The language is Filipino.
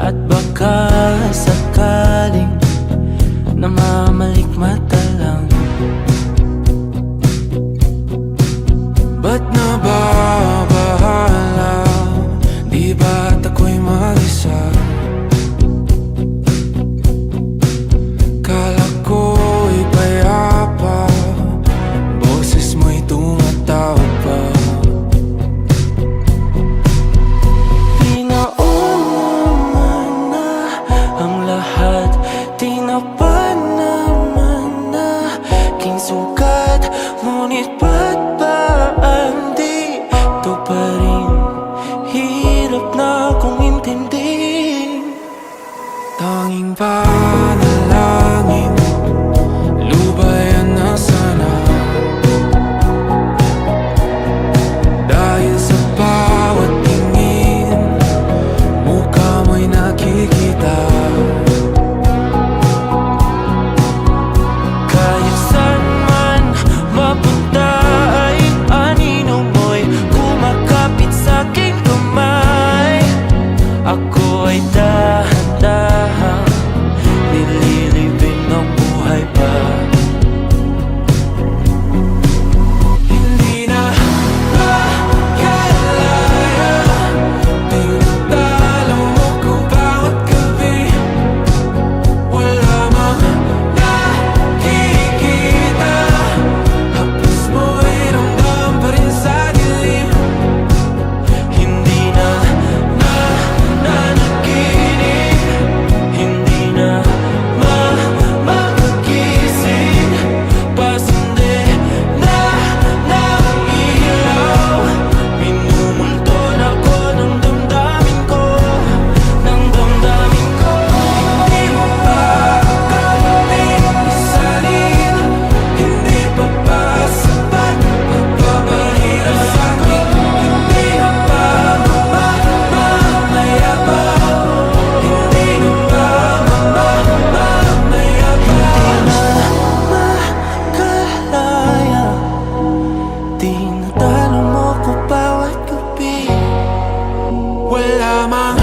At baka sakaling namamalikmata lang. Ba't nababahala? Di ba't ako'y mag-isa? Kala ko'y payapa, boses mo'y tumatawag pa. Tinapa naman na aking sugat, ngunit ba't ba andito pa rin? Hirap na akong intindihin. Tanging panalangin, lubayan na sana. Dahil sa bawat tingin, mukha mo'y nakikita. Ako ay dahan-dahan nililibing ng buhay pa. Hindi na makalaya, tinatalo mo ko bawat gabi. Wala mang nakikita, hapos mo'y ramdam pa rin sa dilim. Hindi na tinatalo mo ko bawat gabi. Wala mang